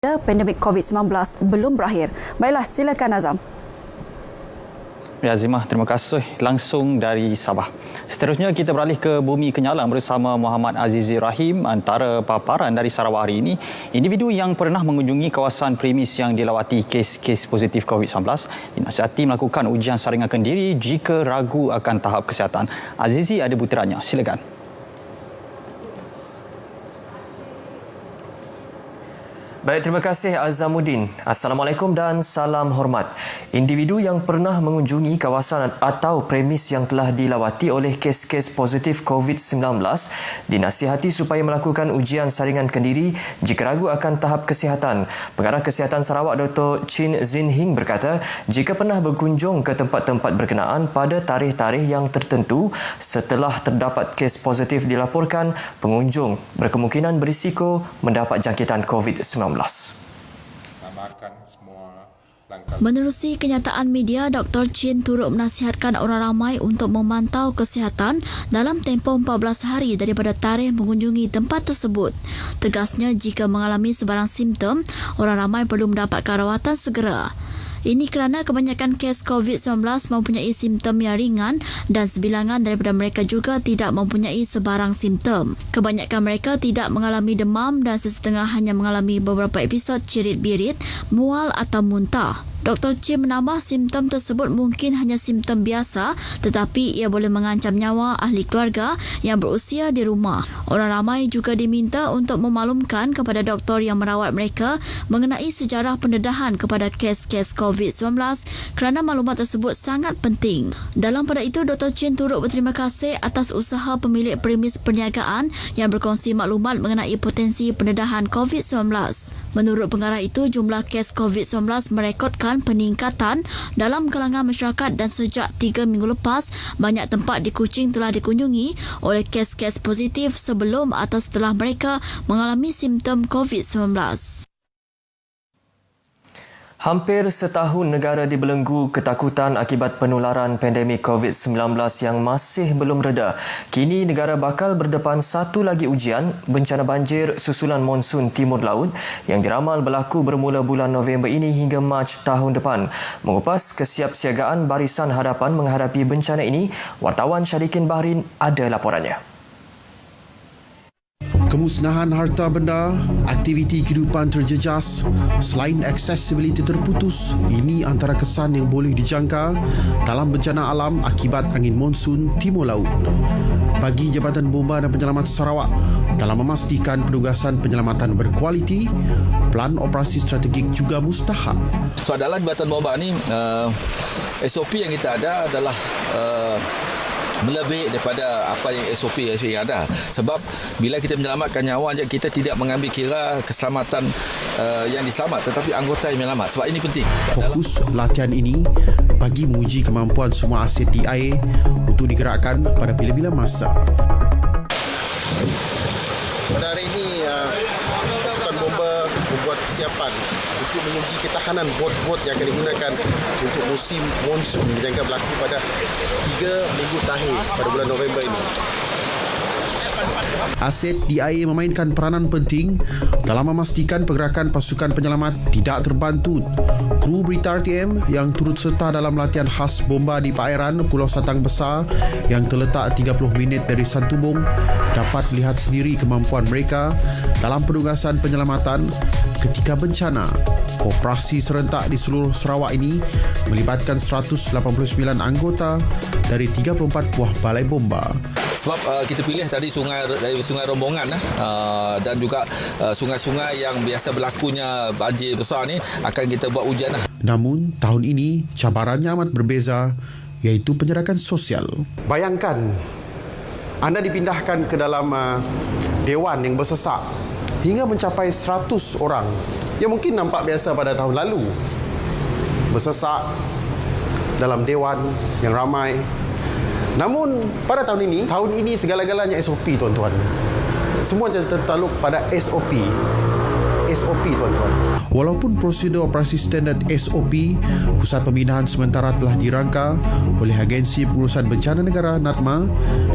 Pandemik COVID-19 belum berakhir. Baiklah, silakan Azam. Ya, Azimah, terima kasih langsung dari Sabah. Seterusnya kita beralih ke Bumi Kenyalang bersama Muhammad Azizi Rahim. Antara paparan dari Sarawak hari ini, individu yang pernah mengunjungi kawasan premis yang dilawati kes-kes positif COVID-19 dinasihati melakukan ujian saringan kendiri jika ragu akan tahap kesihatan. Azizi ada butirannya, silakan. Baik, terima kasih Azamuddin. Assalamualaikum dan salam hormat. Individu yang pernah mengunjungi kawasan atau premis yang telah dilawati oleh kes-kes positif COVID-19 dinasihati supaya melakukan ujian saringan kendiri jika ragu akan tahap kesihatan. Pengarah Kesihatan Sarawak Dr. Chin Zin Hing berkata, jika pernah berkunjung ke tempat-tempat berkenaan pada tarikh-tarikh yang tertentu setelah terdapat kes positif dilaporkan, pengunjung berkemungkinan berisiko mendapat jangkitan COVID-19. Menerusi kenyataan media, Dr. Chin turut menasihatkan orang ramai untuk memantau kesihatan dalam tempoh 14 hari daripada tarikh mengunjungi tempat tersebut. Tegasnya, jika mengalami sebarang simptom, orang ramai perlu mendapatkan rawatan segera. Ini kerana kebanyakan kes COVID-19 mempunyai simptom yang ringan dan sebilangan daripada mereka juga tidak mempunyai sebarang simptom. Kebanyakan mereka tidak mengalami demam dan sesetengah hanya mengalami beberapa episod cirit-birit, mual atau muntah. Dr. Chin menambah simptom tersebut mungkin hanya simptom biasa tetapi ia boleh mengancam nyawa ahli keluarga yang berusia di rumah. Orang ramai juga diminta untuk memaklumkan kepada doktor yang merawat mereka mengenai sejarah pendedahan kepada kes-kes COVID-19 kerana maklumat tersebut sangat penting. Dalam pada itu, Dr. Chin turut berterima kasih atas usaha pemilik premis perniagaan yang berkongsi maklumat mengenai potensi pendedahan COVID-19. Menurut pengarah itu, jumlah kes COVID-19 merekodkan peningkatan dalam kalangan masyarakat dan sejak 3 minggu lepas, banyak tempat di Kuching telah dikunjungi oleh kes-kes positif sebelum atau setelah mereka mengalami simptom COVID-19. Hampir setahun negara dibelenggu ketakutan akibat penularan pandemik COVID-19 yang masih belum reda. Kini negara bakal berdepan satu lagi ujian, bencana banjir susulan monsun timur laut yang diramal berlaku bermula bulan November ini hingga Mac tahun depan. Mengupas kesiapsiagaan barisan hadapan menghadapi bencana ini, wartawan Syadikin Bahrin ada laporannya. Kemusnahan harta benda, aktiviti kehidupan terjejas, selain aksesibiliti terputus, ini antara kesan yang boleh dijangka dalam bencana alam akibat angin monsun timur laut. Bagi Jabatan Bomba dan Penyelamat Sarawak, dalam memastikan penugasan penyelamatan berkualiti, plan operasi strategik juga mustahak. So, dalam Jabatan Bomba ni, SOP yang kita ada adalah melebih daripada apa yang SOP yang ada. Sebab bila kita menyelamatkan nyawa, kita tidak mengambil kira keselamatan yang diselamat tetapi anggota yang menyelamat. Sebab ini penting. Fokus latihan ini bagi menguji kemampuan semua aset di air untuk digerakkan pada bila-bila masa. Pada hari ini, pasukan bomba membuat kesiapan untuk menguji ketahanan bot-bot yang akan digunakan untuk musim monsun dijangka berlaku pada 3 minggu terakhir pada bulan November ini. Aset di air memainkan peranan penting dalam memastikan pergerakan pasukan penyelamat tidak terbantu. Kru Berita RTM yang turut serta dalam latihan khas bomba di perairan Pulau Satang Besar yang terletak 30 minit dari Santubong dapat melihat sendiri kemampuan mereka dalam penugasan penyelamatan ketika bencana. Operasi serentak di seluruh Sarawak ini melibatkan 189 anggota dari 34 buah balai bomba. Sebab kita pilih tadi dari sungai rombongan dan juga sungai-sungai yang biasa berlakunya banjir besar ni akan kita buat ujian. Namun tahun ini cabarannya amat berbeza, iaitu penyerakan sosial. Bayangkan anda dipindahkan ke dalam dewan yang bersesak hingga mencapai 100 orang yang mungkin nampak biasa pada tahun lalu. Bersesak dalam dewan yang ramai. Namun pada tahun ini segala-galanya SOP, tuan-tuan. Semua tertaluk pada SOP. SOP, tuan-tuan. Walaupun prosedur operasi standard SOP, Pusat Pembinaan sementara telah dirangka oleh Agensi Pengurusan Bencana Negara NADMA,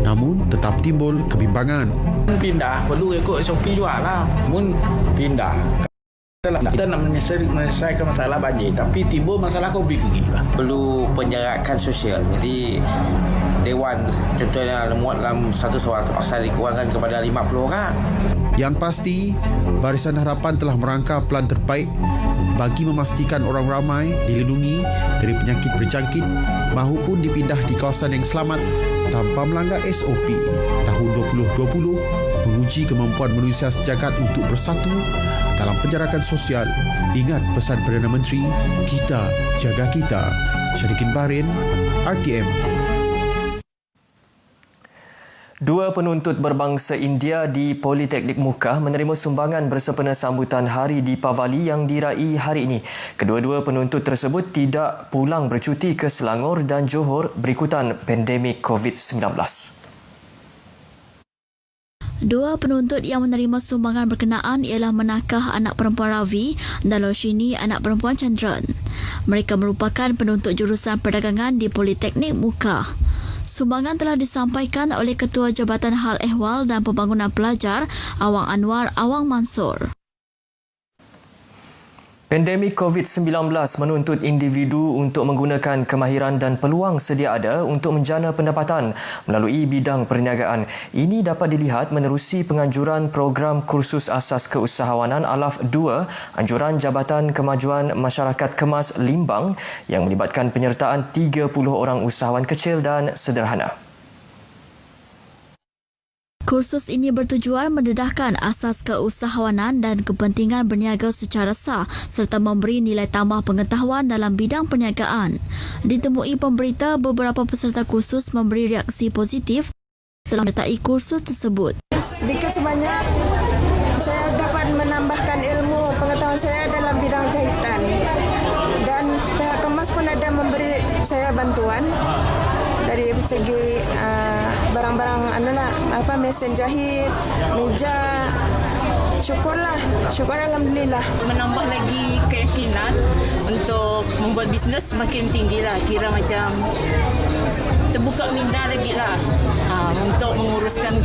namun tetap timbul kebimbangan. Pindah perlu ikut SOP juga lah. Mun pindah Kita nak menyelesaikan masalah banjir, tapi timbul masalah COVID ni. Perlu penjarakan sosial. Jadi Dewan contohnya muat dalam satu suara terpaksa dikurangkan kepada 50 orang. Yang pasti, Barisan Harapan telah merangka plan terbaik bagi memastikan orang ramai dilindungi dari penyakit berjangkit mahupun dipindah di kawasan yang selamat tanpa melanggar SOP. Tahun 2020 menguji kemampuan manusia sejagat untuk bersatu dalam penjarakan sosial. Ingat pesan Perdana Menteri, kita jaga kita. Syarikin Bahrain, RTM. Dua penuntut berbangsa India di Politeknik Muka menerima sumbangan bersempena sambutan Hari Deepavali yang diraih hari ini. Kedua-dua penuntut tersebut tidak pulang bercuti ke Selangor dan Johor berikutan pandemik COVID-19. Dua penuntut yang menerima sumbangan berkenaan ialah Menakah anak perempuan Ravi dan Loshini anak perempuan Chandran. Mereka merupakan penuntut jurusan perdagangan di Politeknik Muka. Sumbangan telah disampaikan oleh Ketua Jabatan Hal Ehwal dan Pembangunan Pelajar Awang Anwar Awang Mansur. Pandemik COVID-19 menuntut individu untuk menggunakan kemahiran dan peluang sedia ada untuk menjana pendapatan melalui bidang perniagaan. Ini dapat dilihat menerusi penganjuran program kursus asas keusahawanan ALAF 2 anjuran Jabatan Kemajuan Masyarakat Kemas Limbang yang melibatkan penyertaan 30 orang usahawan kecil dan sederhana. Kursus ini bertujuan mendedahkan asas keusahawanan dan kepentingan berniaga secara sah serta memberi nilai tambah pengetahuan dalam bidang perniagaan. Ditemui pemberita, beberapa peserta kursus memberi reaksi positif setelah menyertai kursus tersebut. Sedikit sebanyak saya dapat menambahkan ilmu pengetahuan saya dalam bidang jahitan dan pihak Kemas pun ada memberi saya bantuan dari segi barang-barang mesin jahit, meja. Syukur alhamdulillah. Menambah lagi keyakinan untuk membuat bisnes semakin tinggilah. Kira macam terbuka minda lagi lah untuk menguruskan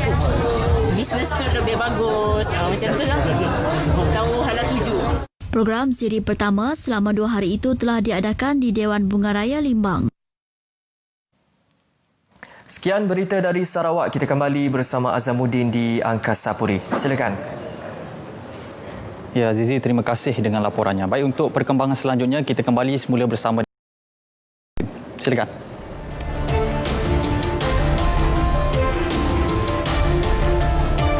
bisnes tu lebih bagus. Macam tu lah. Tahu hala tuju. Program siri pertama selama 2 hari itu telah diadakan di Dewan Bunga Raya Limbang. Sekian berita dari Sarawak. Kita kembali bersama Azamuddin di Angkasa Puri. Silakan. Ya, Zizi, terima kasih dengan laporannya. Baik, untuk perkembangan selanjutnya kita kembali semula bersama. Silakan.